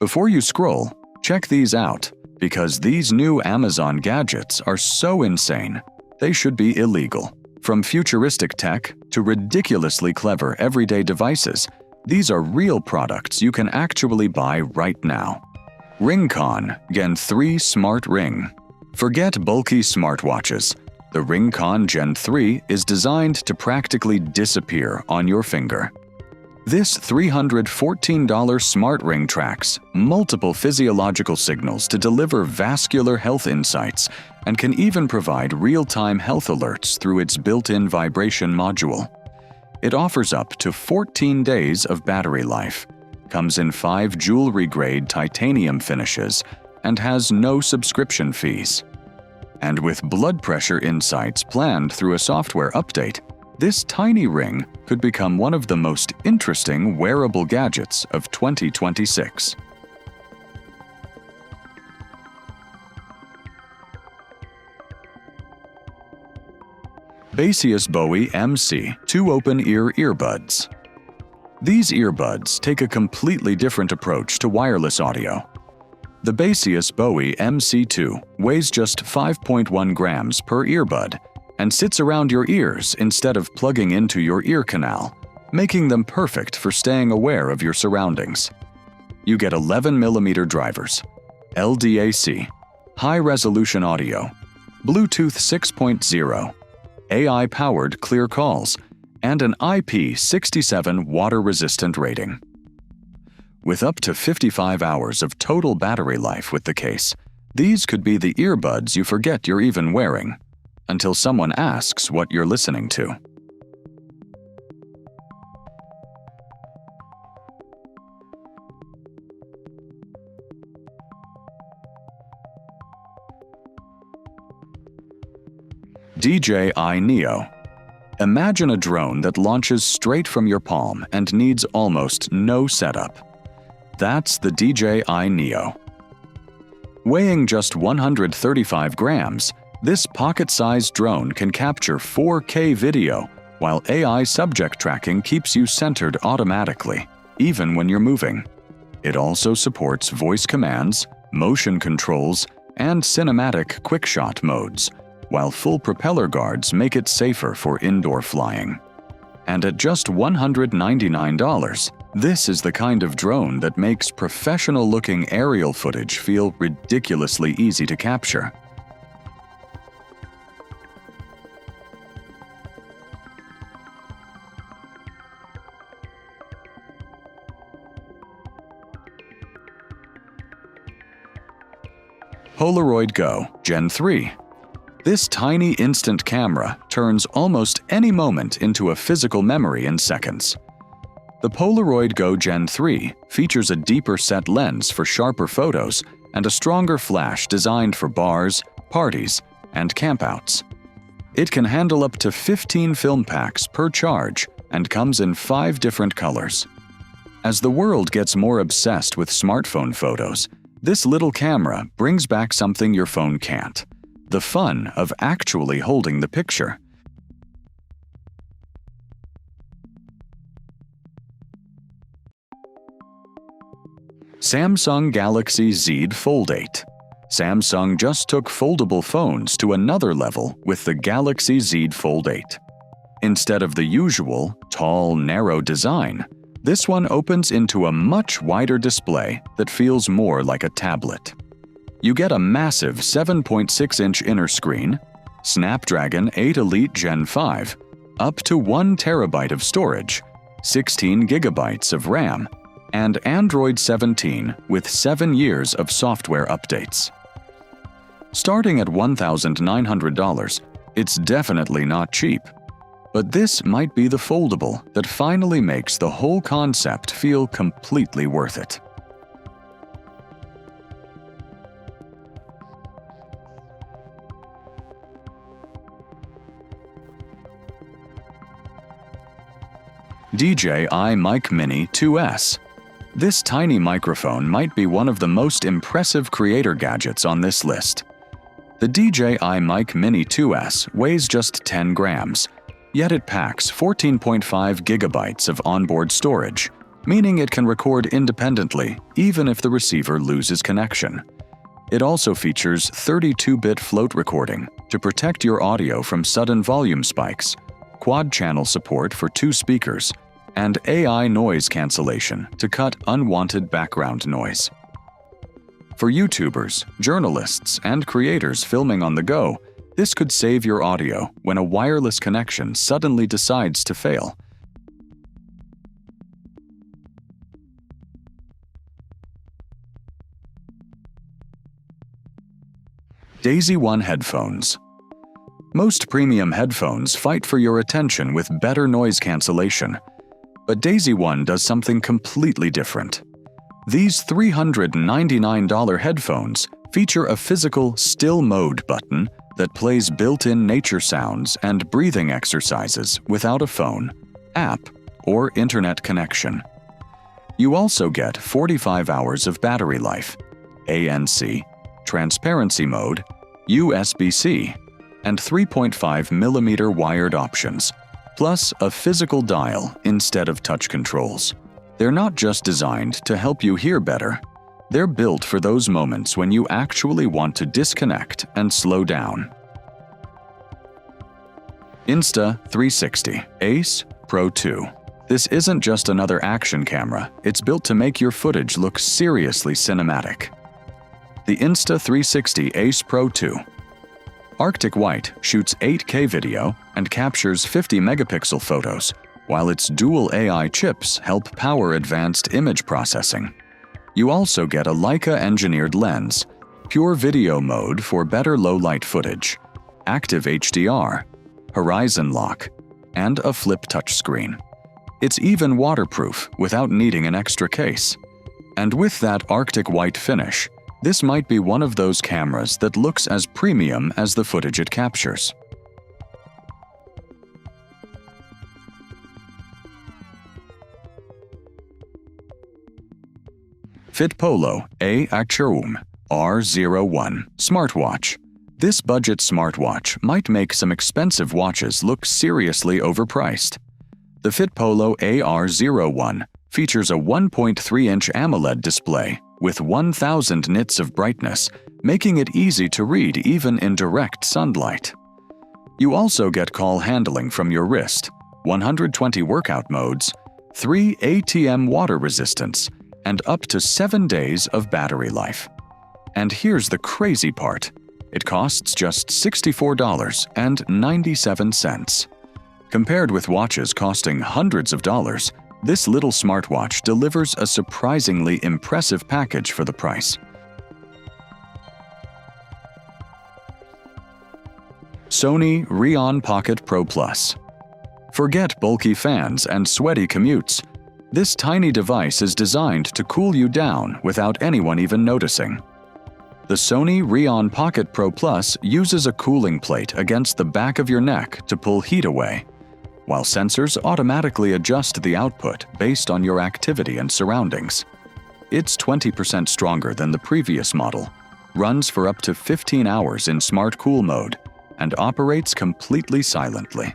Before you scroll, check these out, because these new Amazon gadgets are so insane, they should be illegal. From futuristic tech to ridiculously clever everyday devices, these are real products you can actually buy right now. RingConn Gen 3 Smart Ring. Forget bulky smartwatches. The RingConn Gen 3 is designed to practically disappear on your finger. This $314 smart ring tracks multiple physiological signals to deliver vascular health insights and can even provide real-time health alerts through its built-in vibration module. It offers up to 14 days of battery life, comes in 5 jewelry-grade titanium finishes, and has no subscription fees. And with blood pressure insights planned through a software update, this tiny ring could become one of the most interesting wearable gadgets of 2026. Baseus Bowie MC 2 Open-Ear Earbuds. These earbuds take a completely different approach to wireless audio. The Baseus Bowie MC2 weighs just 5.1 grams per earbud and sits around your ears instead of plugging into your ear canal, making them perfect for staying aware of your surroundings. You get 11mm drivers, LDAC, high-resolution audio, Bluetooth 6.0, AI-powered clear calls, and an IP67 water-resistant rating. With up to 55 hours of total battery life with the case, these could be the earbuds you forget you're even wearing, until someone asks what you're listening to. DJI Neo. Imagine a drone that launches straight from your palm and needs almost no setup. That's the DJI Neo. Weighing just 135 grams, this pocket-sized drone can capture 4K video, while AI subject tracking keeps you centered automatically, even when you're moving. It also supports voice commands, motion controls, and cinematic quick-shot modes, while full propeller guards make it safer for indoor flying. And at just $199, this is the kind of drone that makes professional-looking aerial footage feel ridiculously easy to capture. Polaroid Go Gen 3. This tiny instant camera turns almost any moment into a physical memory in seconds. The Polaroid Go Gen 3 features a deeper set lens for sharper photos and a stronger flash designed for bars, parties, and campouts. It can handle up to 15 film packs per charge and comes in 5 different colors. As the world gets more obsessed with smartphone photos, this little camera brings back something your phone can't: the fun of actually holding the picture. Samsung Galaxy Z Fold 8. Samsung just took foldable phones to another level with the Galaxy Z Fold 8. Instead of the usual, tall, narrow design, this one opens into a much wider display that feels more like a tablet. You get a massive 7.6-inch inner screen, Snapdragon 8 Elite Gen 5, up to 1 terabyte of storage, 16 gigabytes of RAM, and Android 17 with 7 years of software updates. Starting at $1,900, it's definitely not cheap. But this might be the foldable that finally makes the whole concept feel completely worth it. DJI Mic Mini 2S. This tiny microphone might be one of the most impressive creator gadgets on this list. The DJI Mic Mini 2S weighs just 10 grams, yet it packs 14.5 gigabytes of onboard storage, meaning it can record independently even if the receiver loses connection. It also features 32-bit float recording to protect your audio from sudden volume spikes, quad-channel support for 2 speakers, and AI noise cancellation to cut unwanted background noise. For YouTubers, journalists, and creators filming on the go, this could save your audio when a wireless connection suddenly decides to fail. Daisy One headphones. Most premium headphones fight for your attention with better noise cancellation, but Daisy One does something completely different. These $399 headphones feature a physical still mode button that plays built-in nature sounds and breathing exercises without a phone, app, or internet connection. You also get 45 hours of battery life, ANC, transparency mode, USB-C, and 3.5mm wired options, plus a physical dial instead of touch controls. They're not just designed to help you hear better. They're built for those moments when you actually want to disconnect and slow down. Insta360 Ace Pro 2. This isn't just another action camera, it's built to make your footage look seriously cinematic. The Insta360 Ace Pro 2. Arctic White shoots 8K video and captures 50-megapixel photos, while its dual AI chips help power advanced image processing. You also get a Leica-engineered lens, pure video mode for better low-light footage, active HDR, horizon lock, and a flip touchscreen. It's even waterproof without needing an extra case. And with that Arctic White finish, this might be one of those cameras that looks as premium as the footage it captures. Fitpolo A-Actuum R01 Smartwatch. This budget smartwatch might make some expensive watches look seriously overpriced. The Fitpolo AR01 features a 1.3-inch AMOLED display with 1000 nits of brightness, making it easy to read even in direct sunlight. You also get call handling from your wrist, 120 workout modes, 3 ATM water resistance, and up to 7 days of battery life. And here's the crazy part. It costs just $64.97. Compared with watches costing hundreds of dollars, this little smartwatch delivers a surprisingly impressive package for the price. Sony Reon Pocket Pro Plus. Forget bulky fans and sweaty commutes. This tiny device is designed to cool you down without anyone even noticing. The Sony Reon Pocket Pro Plus uses a cooling plate against the back of your neck to pull heat away, while sensors automatically adjust the output based on your activity and surroundings. It's 20% stronger than the previous model, runs for up to 15 hours in Smart Cool mode, and operates completely silently.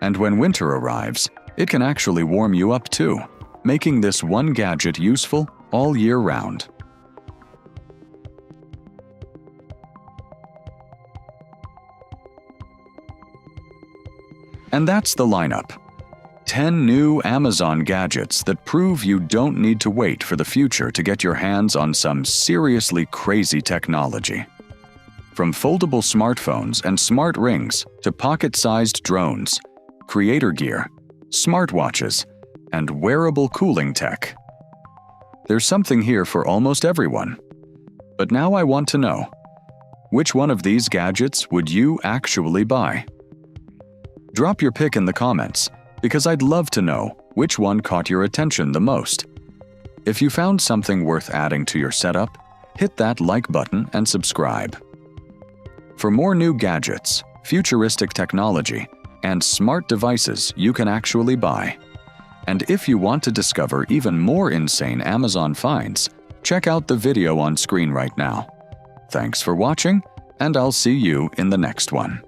And when winter arrives, it can actually warm you up too, making this one gadget useful all year round. And that's the lineup. 10 new Amazon gadgets that prove you don't need to wait for the future to get your hands on some seriously crazy technology. From foldable smartphones and smart rings to pocket-sized drones, creator gear, smartwatches, and wearable cooling tech. There's something here for almost everyone. But now I want to know, which one of these gadgets would you actually buy? Drop your pick in the comments, because I'd love to know which one caught your attention the most. If you found something worth adding to your setup, hit that like button and subscribe. For more new gadgets, futuristic technology, and smart devices you can actually buy. And if you want to discover even more insane Amazon finds, check out the video on screen right now. Thanks for watching, and I'll see you in the next one.